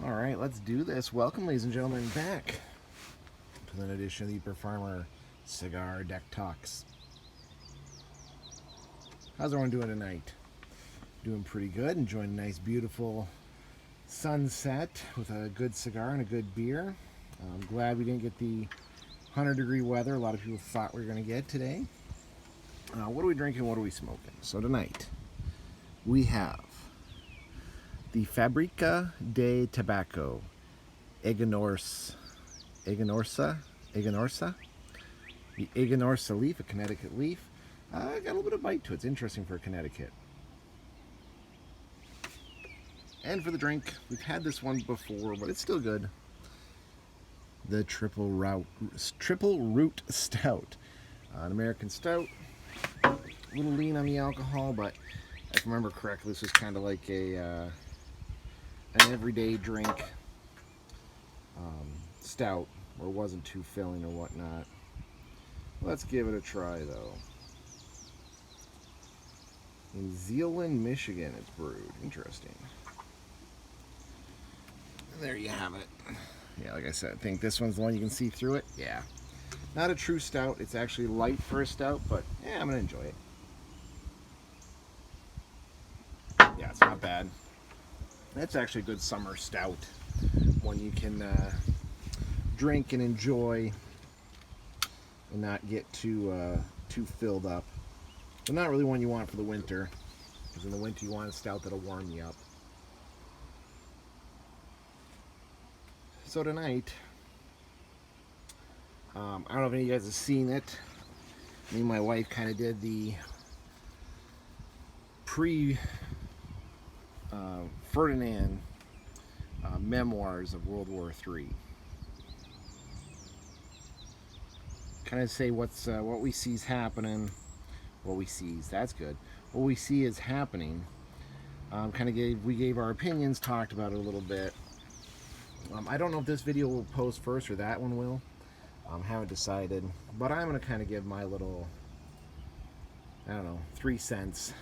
All right, let's do this. Welcome, ladies and gentlemen, back to an edition of the Perfarmer Cigar Deck Talks. How's everyone doing tonight? Doing pretty good. Enjoying a nice, beautiful sunset with a good cigar and a good beer. I'm glad we didn't get the 100-degree weather a lot of people thought we were going to get today. What are we drinking? What are we smoking? So tonight we have the Fabrica de Tabaco Aganorsa, the Aganorsa leaf, a Connecticut leaf. Got a little bit of bite to it. It's interesting for Connecticut. And for the drink, we've had this one before, but it's still good. The Triple Root Stout, an American stout. A little lean on the alcohol, but if I remember correctly, this was kind of like an everyday drink stout, or wasn't too filling or whatnot. Let's give it a try though. In Zeeland, Michigan, it's brewed. Interesting. And there you have it. Yeah, like I said, I think this one's the one you can see through it. Yeah. Not a true stout. It's actually light for a stout, but yeah, I'm going to enjoy it. Yeah, it's not bad. That's actually a good summer stout. One you can drink and enjoy and not get too filled up. But not really one you want for the winter, because in the winter you want a stout that'll warm you up. So tonight, I don't know if any of you guys have seen it. Me and my wife kind of did the Ferdinand memoirs of World War III. Kind of say what we see is happening. What we see is happening. We gave our opinions, talked about it a little bit. I don't know if this video will post first or that one will. Haven't decided, but I'm going to kind of give my little, 3 cents.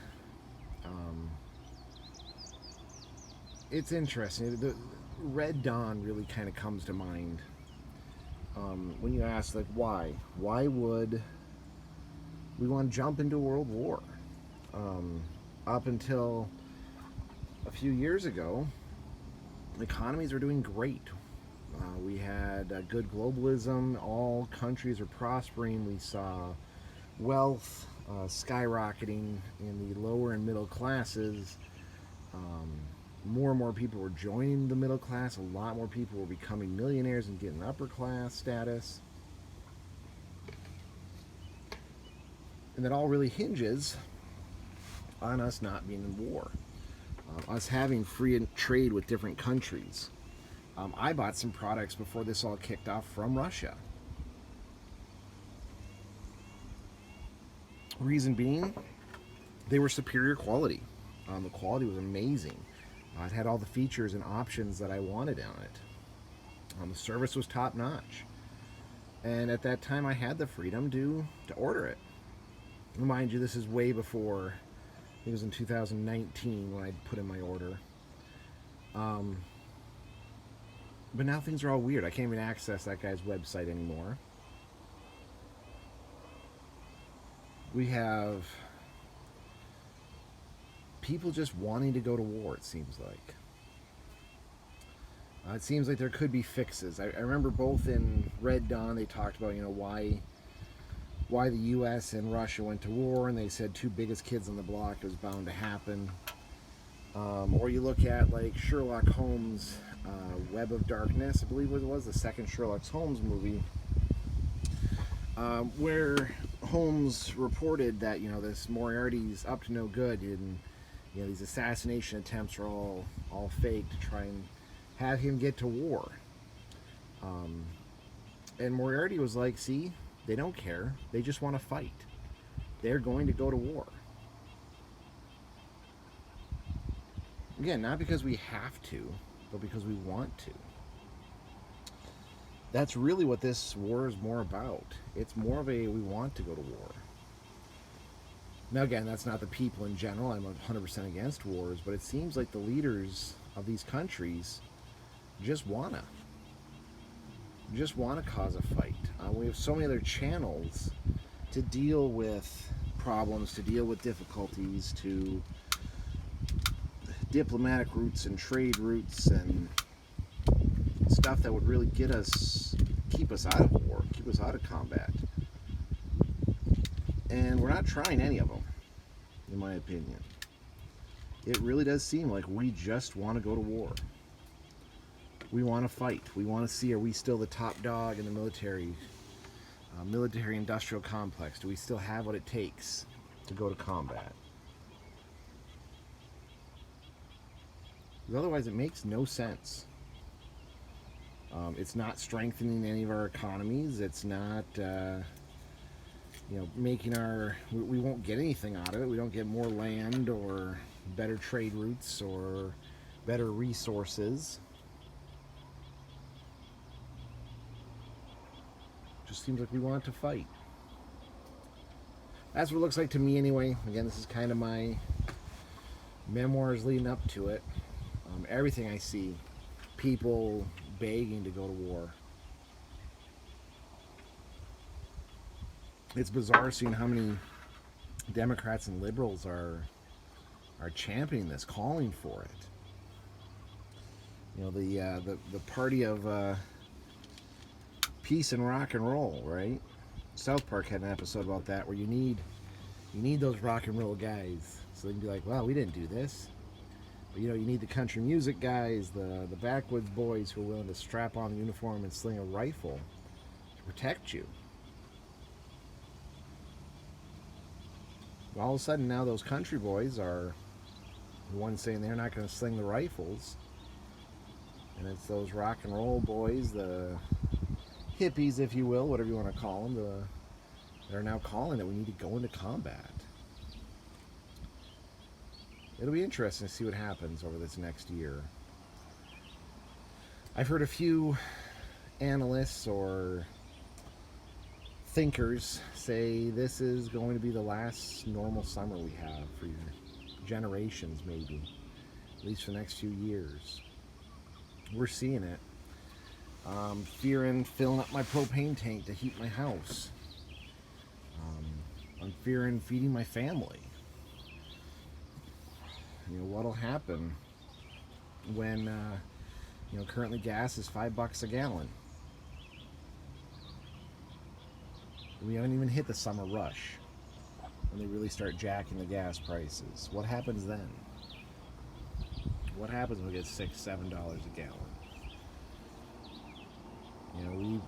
It's interesting. The Red Dawn really kind of comes to mind when you ask, like, why? Why would we want to jump into a world war? Up until a few years ago, economies were doing great. We had good globalism. All countries were prospering. We saw wealth skyrocketing in the lower and middle classes. More and more people were joining the middle class. A lot more people were becoming millionaires and getting upper class status. And that all really hinges on us not being in war. Us having free trade with different countries. I bought some products before this all kicked off from Russia. Reason being, they were superior quality. The quality was amazing. It had all the features and options that I wanted on it. The service was top notch. And at that time I had the freedom to order it. Mind you, this is way before, I think it was in 2019 when I put in my order. But now things are all weird. I can't even access that guy's website anymore. We have people just wanting to go to war, it seems like. It seems like there could be fixes. I remember both in Red Dawn they talked about, why the U.S. and Russia went to war, and they said two biggest kids on the block, it was bound to happen. Or you look at like Sherlock Holmes' Web of Darkness, I believe it was the second Sherlock Holmes movie, where Holmes reported that this Moriarty's up to no good, and these assassination attempts are all fake to try and have him get to war. And Moriarty was like, see, they don't care. They just want to fight. They're going to go to war. Again, not because we have to, but because we want to. That's really what this war is more about. It's more of we want to go to war. Now again, that's not the people in general. I'm 100% against wars, but it seems like the leaders of these countries just wanna cause a fight. We have so many other channels to deal with problems, to deal with difficulties, to diplomatic routes and trade routes and stuff that would really keep us out of war, keep us out of combat. And we're not trying any of them, in my opinion. It really does seem like we just want to go to war. We want to fight. We want to see, are we still the top dog in the military industrial complex? Do we still have what it takes to go to combat? Because otherwise it makes no sense. It's not strengthening any of our economies. It's not, making we won't get anything out of it. We don't get more land or better trade routes or better resources. Just seems like we want to fight. That's what it looks like to me anyway. Again, this is kind of my memoirs leading up to it. Everything I see, people begging to go to war. It's bizarre seeing how many Democrats and liberals are championing this, calling for it. The party of peace and rock and roll, right? South Park had an episode about that where you need those rock and roll guys so they can be like, wow, we didn't do this. But you need the country music guys, the backwoods boys who are willing to strap on a uniform and sling a rifle to protect you. All of a sudden now those country boys are the ones saying they're not going to sling the rifles. And it's those rock and roll boys, the hippies, if you will, whatever you want to call them, that are now calling that we need to go into combat. It'll be interesting to see what happens over this next year. I've heard a few analysts or thinkers say this is going to be the last normal summer we have for generations, maybe, at least for the next few years. We're seeing it. Fearing filling up my propane tank to heat my house. I'm fearing feeding my family. What'll happen when currently gas is $5 a gallon. We haven't even hit the summer rush when they really start jacking the gas prices. What happens then? What happens when we get $6, $7 a gallon?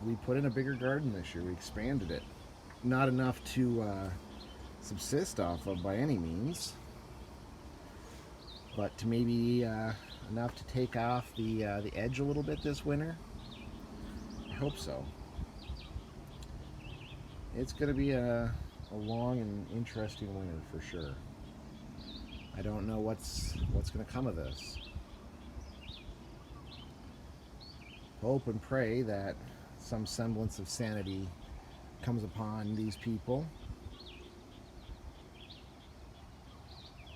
We put in a bigger garden this year. We expanded it. Not enough to subsist off of by any means, but to maybe enough to take off the edge a little bit this winter. I hope so. It's going to be a long and interesting winter for sure. I don't know what's going to come of this. Hope and pray that some semblance of sanity comes upon these people.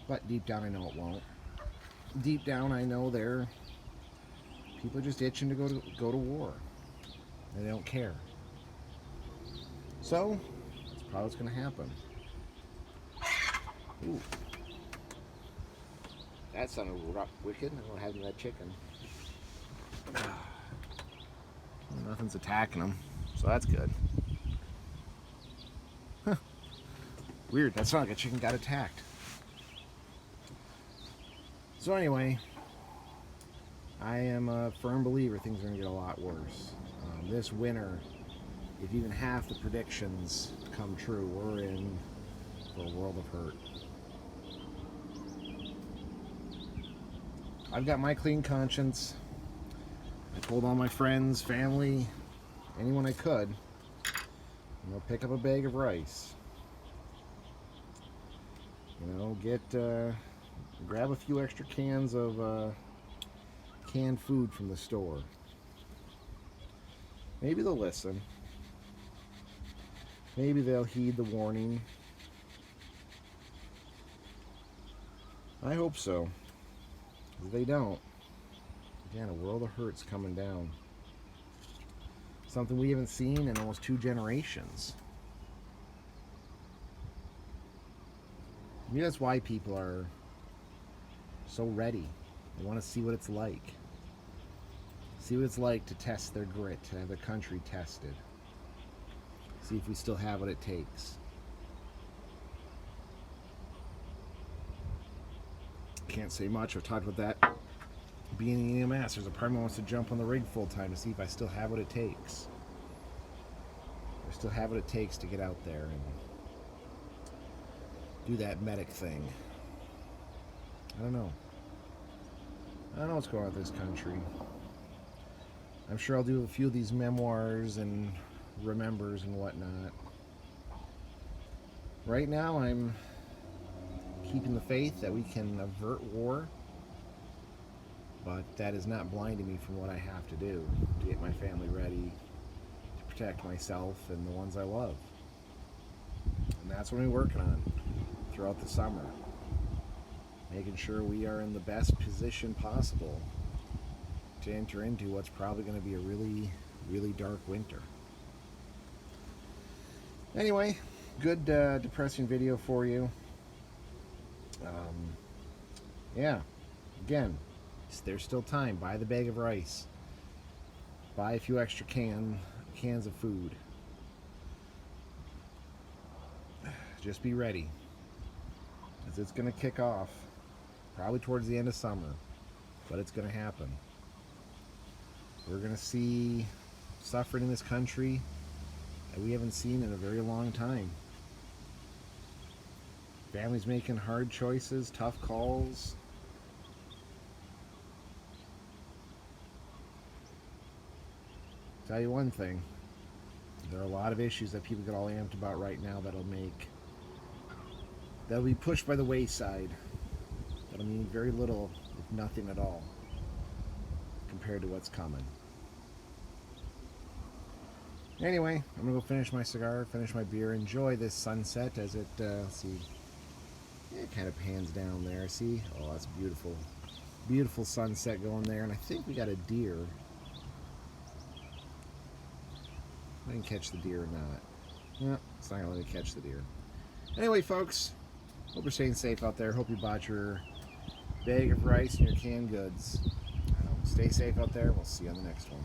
But deep down I know it won't. Deep down I know people are just itching to go to war. And they don't care. So, that's probably what's going to happen. Ooh. That sounded wicked. I don't have that chicken. Nothing's attacking them, so that's good. Huh. Weird, that sounded like a chicken got attacked. So anyway, I am a firm believer things are going to get a lot worse. This winter, if even half the predictions come true, we're in for a world of hurt. I've got my clean conscience. I told all my friends, family, anyone I could, pick up a bag of rice. Grab a few extra cans of canned food from the store. Maybe they'll listen. Maybe they'll heed the warning. I hope so. If they don't, Man, a world of hurt's coming down. Something we haven't seen in almost 2 generations. Maybe that's why people are so ready. They want to see what it's like. See what it's like to test their grit, to have their country tested. See if we still have what it takes. Can't say much. I've talked about that. Being in EMS, there's a part of me wants to jump on the rig full time to see if I still have what it takes. I still have what it takes to get out there and do that medic thing. I don't know. I don't know what's going on with this country. I'm sure I'll do a few of these memoirs and remembers and whatnot. Right now, I'm keeping the faith that we can avert war, but that is not blinding me from what I have to do to get my family ready, to protect myself and the ones I love. And that's what we're working on throughout the summer. Making sure we are in the best position possible to enter into what's probably going to be a really, really dark winter. Anyway, good depressing video for you. Yeah, again, there's still time. Buy the bag of rice. Buy a few extra cans of food. Just be ready, because it's going to kick off probably towards the end of summer, but it's going to happen. We're going to see suffering in this country that we haven't seen in a very long time. Families making hard choices, tough calls. Tell you one thing, there are a lot of issues that people get all amped about right now that'll be pushed by the wayside. That'll mean very little, if nothing at all, compared to what's coming. Anyway, I'm gonna go finish my cigar, finish my beer, enjoy this sunset as it, let's see, it kind of pans down there. See? Oh, that's beautiful. Beautiful sunset going there, and I think we got a deer. I didn't catch the deer or not. No, it's not gonna let me catch the deer. Anyway, folks, hope you're staying safe out there. Hope you bought your bag of rice and your canned goods. Stay safe out there. We'll see you on the next one.